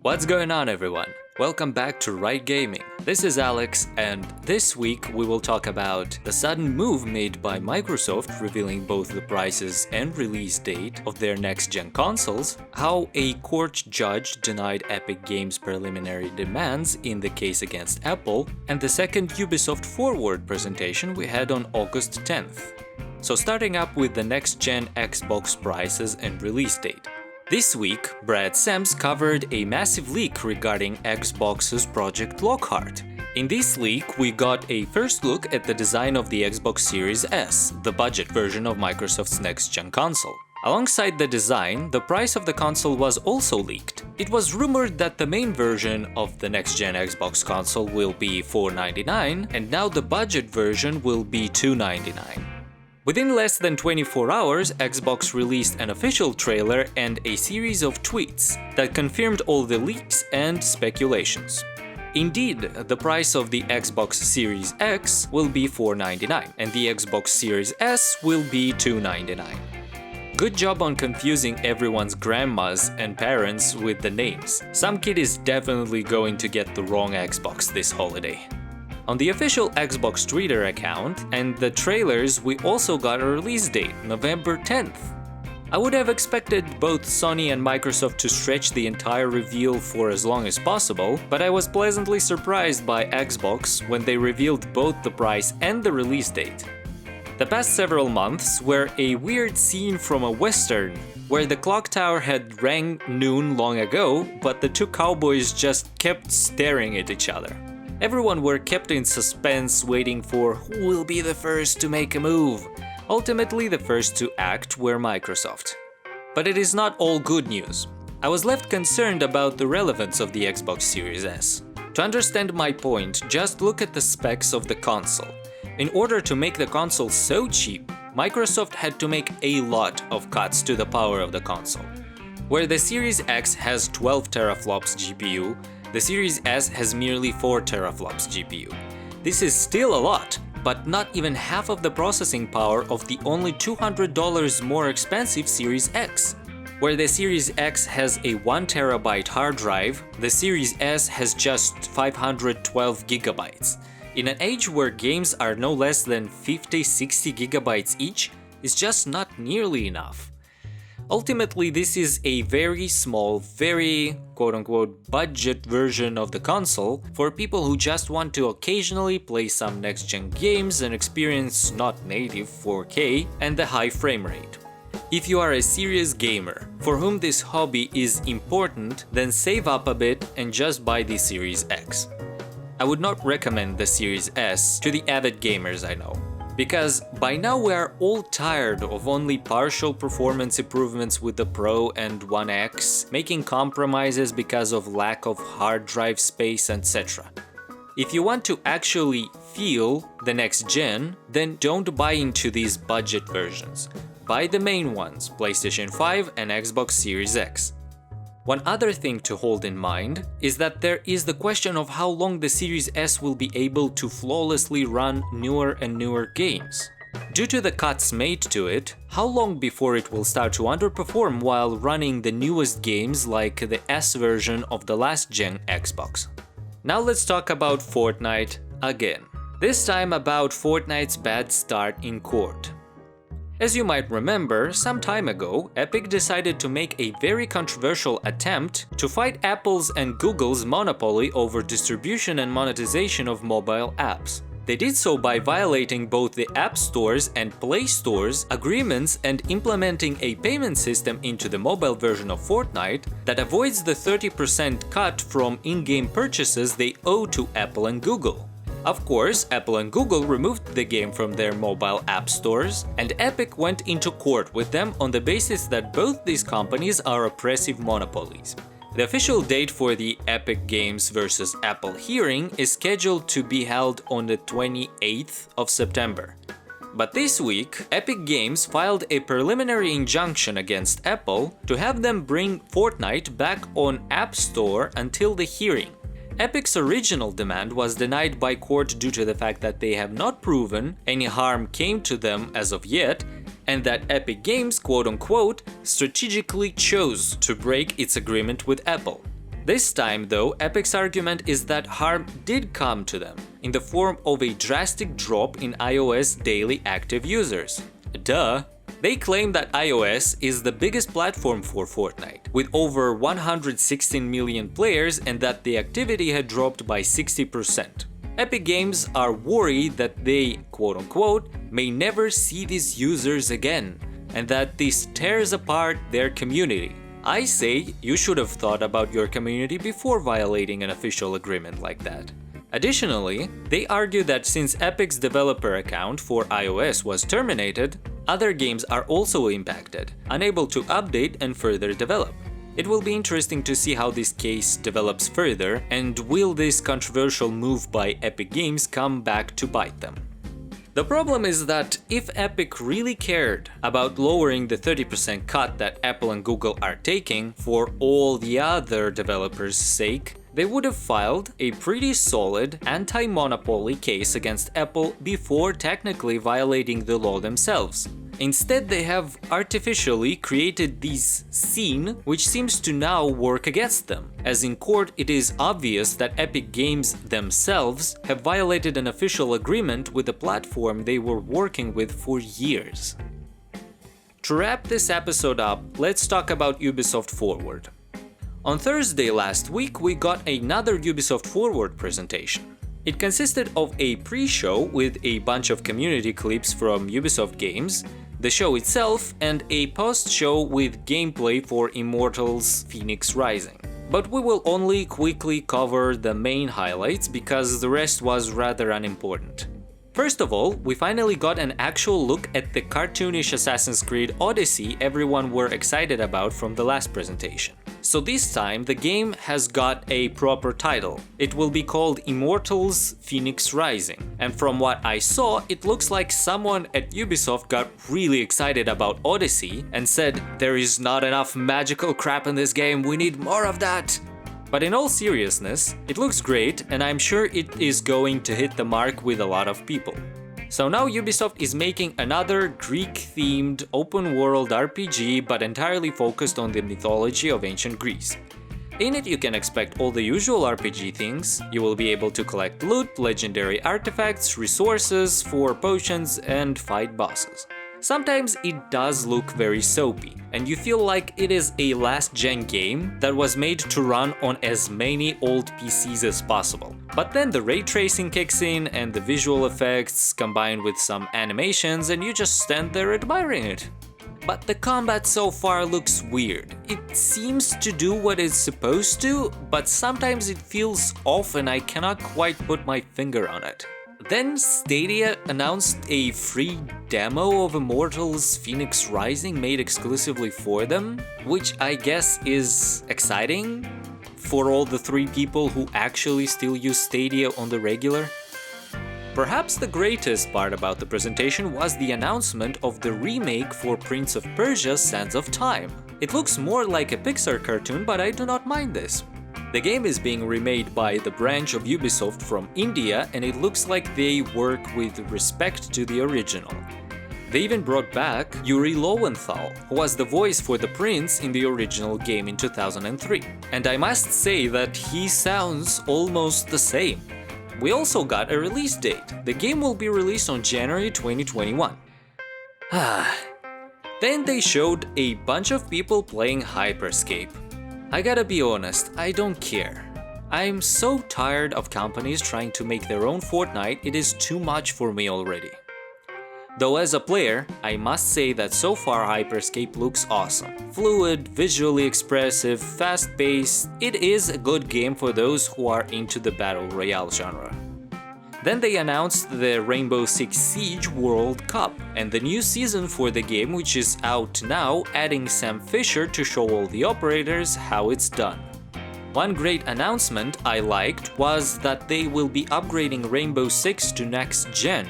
What's going on, everyone? Welcome back to Right Gaming. This is Alex, and this week we will talk about the sudden move made by Microsoft revealing both the prices and release date of their next-gen consoles, how a court judge denied Epic Games' preliminary demands in the case against Apple, and the second Ubisoft Forward presentation we had on August 10th. So starting up with the next-gen Xbox prices and release date. This week, Brad Sams covered a massive leak regarding Xbox's Project Lockhart. In this leak, we got a first look at the design of the Xbox Series S, the budget version of Microsoft's next-gen console. Alongside the design, the price of the console was also leaked. It was rumored that the main version of the next-gen Xbox console will be $499, and now the budget version will be $299. Within less than 24 hours, Xbox released an official trailer and a series of tweets that confirmed all the leaks and speculations. Indeed, the price of the Xbox Series X will be $499, and the Xbox Series S will be $299. Good job on confusing everyone's grandmas and parents with the names. Some kid is definitely going to get the wrong Xbox this holiday. On the official Xbox Twitter account and the trailers, we also got a release date, November 10th. I would have expected both Sony and Microsoft to stretch the entire reveal for as long as possible, but I was pleasantly surprised by Xbox when they revealed both the price and the release date. The past several months were a weird scene from a western, where the clock tower had rang noon long ago, but the two cowboys just kept staring at each other. Everyone were kept in suspense, waiting for who will be the first to make a move. Ultimately, the first to act were Microsoft. But it is not all good news. I was left concerned about the relevance of the Xbox Series S. To understand my point, just look at the specs of the console. In order to make the console so cheap, Microsoft had to make a lot of cuts to the power of the console. Where the Series X has 12 teraflops GPU, the Series S has merely 4 teraflops GPU. This is still a lot, but not even half of the processing power of the only $200 more expensive Series X. Where the Series X has a 1 terabyte hard drive, the Series S has just 512 gigabytes. In an age where games are no less than 50-60 gigabytes each, it's just not nearly enough. Ultimately, this is a very small, very quote-unquote budget version of the console for people who just want to occasionally play some next-gen games and experience not native 4K and the high frame rate. If you are a serious gamer for whom this hobby is important, then save up a bit and just buy the Series X. I would not recommend the Series S to the avid gamers I know. Because by now we are all tired of only partial performance improvements with the Pro and One X, making compromises because of lack of hard drive space, etc. If you want to actually feel the next gen, then don't buy into these budget versions. Buy the main ones, PlayStation 5 and Xbox Series X. One other thing to hold in mind is that there is the question of how long the Series S will be able to flawlessly run newer and newer games. Due to the cuts made to it, how long before it will start to underperform while running the newest games like the S version of the last-gen Xbox? Now let's talk about Fortnite again. This time about Fortnite's bad start in court. As you might remember, some time ago, Epic decided to make a very controversial attempt to fight Apple's and Google's monopoly over distribution and monetization of mobile apps. They did so by violating both the App Store's and Play Store's agreements and implementing a payment system into the mobile version of Fortnite that avoids the 30% cut from in-game purchases they owe to Apple and Google. Of course, Apple and Google removed the game from their mobile app stores, and Epic went into court with them on the basis that both these companies are oppressive monopolies. The official date for the Epic Games vs. Apple hearing is scheduled to be held on the 28th of September. But this week, Epic Games filed a preliminary injunction against Apple to have them bring Fortnite back on App Store until the hearing. Epic's original demand was denied by court due to the fact that they have not proven any harm came to them as of yet, and that Epic Games, quote-unquote, strategically chose to break its agreement with Apple. This time, though, Epic's argument is that harm did come to them, in the form of a drastic drop in iOS daily active users. Duh! They claim that iOS is the biggest platform for Fortnite, with over 116 million players, and that the activity had dropped by 60%. Epic Games are worried that they, quote-unquote, may never see these users again, and that this tears apart their community. I say you should have thought about your community before violating an official agreement like that. Additionally, they argue that since Epic's developer account for iOS was terminated, other games are also impacted, unable to update and further develop. It will be interesting to see how this case develops further, and will this controversial move by Epic Games come back to bite them. The problem is that if Epic really cared about lowering the 30% cut that Apple and Google are taking for all the other developers' sake, they would have filed a pretty solid anti-monopoly case against Apple before technically violating the law themselves. Instead, they have artificially created this scene which seems to now work against them, as in court it is obvious that Epic Games themselves have violated an official agreement with the platform they were working with for years. To wrap this episode up, let's talk about Ubisoft Forward. On Thursday last week, we got another Ubisoft Forward presentation. It consisted of a pre-show with a bunch of community clips from Ubisoft games, the show itself, and a post-show with gameplay for Immortals Fenyx Rising. But we will only quickly cover the main highlights because the rest was rather unimportant. First of all, we finally got an actual look at the cartoonish Assassin's Creed Odyssey everyone were excited about from the last presentation. So this time the game has got a proper title. It will be called Immortals Fenyx Rising. And from what I saw, it looks like someone at Ubisoft got really excited about Odyssey and said, "There is not enough magical crap in this game, we need more of that!" But in all seriousness, it looks great, and I'm sure it is going to hit the mark with a lot of people. So now Ubisoft is making another Greek-themed open-world RPG, but entirely focused on the mythology of ancient Greece. In it you can expect all the usual RPG things. You will be able to collect loot, legendary artifacts, resources for potions, and fight bosses. Sometimes it does look very soapy, and you feel like it is a last-gen game that was made to run on as many old PCs as possible. But then the ray tracing kicks in and the visual effects combined with some animations, and you just stand there admiring it. But the combat so far looks weird. It seems to do what it's supposed to, but sometimes it feels off and I cannot quite put my finger on it. Then Stadia announced a free demo of Immortals Fenyx Rising made exclusively for them, which I guess is exciting for all the 3 people who actually still use Stadia on the regular. Perhaps the greatest part about the presentation was the announcement of the remake for Prince of Persia: Sands of Time. It looks more like a Pixar cartoon, but I do not mind this. The game is being remade by the branch of Ubisoft from India, and it looks like they work with respect to the original. They even brought back Yuri Lowenthal, who was the voice for the prince in the original game in 2003. And I must say that he sounds almost the same. We also got a release date. The game will be released on January 2021. Then they showed a bunch of people playing Hyperscape. I gotta be honest, I don't care. I'm so tired of companies trying to make their own Fortnite, it is too much for me already. Though as a player, I must say that so far Hyperscape looks awesome. Fluid, visually expressive, fast-paced, it is a good game for those who are into the Battle Royale genre. Then they announced the Rainbow Six Siege World Cup and the new season for the game, which is out now, adding Sam Fisher to show all the operators how it's done. One great announcement I liked was that they will be upgrading Rainbow Six to next gen,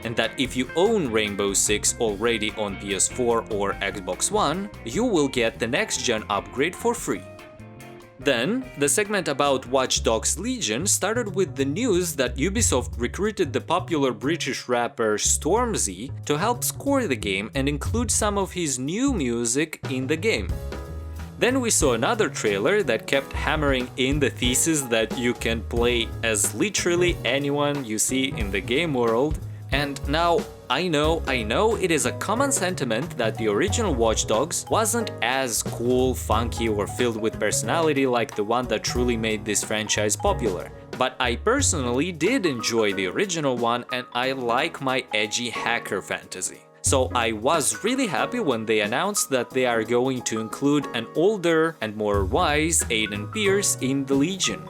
and that if you own Rainbow Six already on PS4 or Xbox One, you will get the next gen upgrade for free. Then, the segment about Watch Dogs Legion started with the news that Ubisoft recruited the popular British rapper Stormzy to help score the game and include some of his new music in the game. Then we saw another trailer that kept hammering in the thesis that you can play as literally anyone you see in the game world. And now, I know it is a common sentiment that the original Watch Dogs wasn't as cool, funky, or filled with personality like the one that truly made this franchise popular. But I personally did enjoy the original one, and I like my edgy hacker fantasy. So I was really happy when they announced that they are going to include an older and more wise Aiden Pierce in the Legion.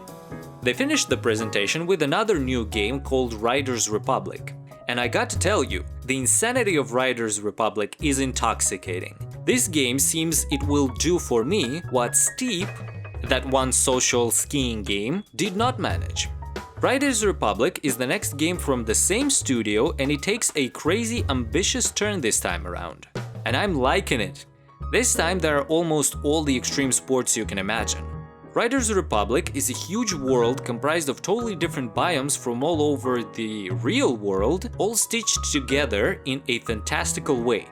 They finished the presentation with another new game called Riders Republic. And I got to tell you, the insanity of Riders Republic is intoxicating. This game seems it will do for me what Steep, that one social skiing game, did not manage. Riders Republic is the next game from the same studio, and it takes a crazy ambitious turn this time around. And I'm liking it. This time there are almost all the extreme sports you can imagine. Riders Republic is a huge world comprised of totally different biomes from all over the real world, all stitched together in a fantastical way.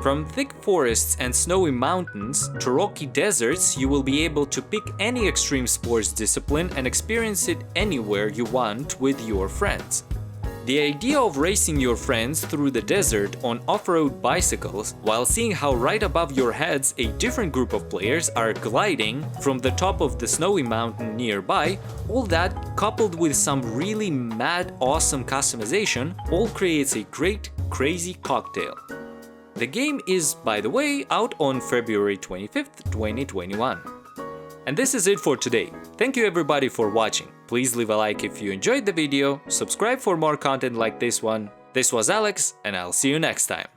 From thick forests and snowy mountains to rocky deserts, you will be able to pick any extreme sports discipline and experience it anywhere you want with your friends. The idea of racing your friends through the desert on off-road bicycles while seeing how right above your heads a different group of players are gliding from the top of the snowy mountain nearby, all that coupled with some really mad awesome customization all creates a great crazy cocktail. The game is, by the way, out on February 25th, 2021. And this is it for today. Thank you everybody for watching. Please leave a like if you enjoyed the video, subscribe for more content like this one. This was Alex, and I'll see you next time.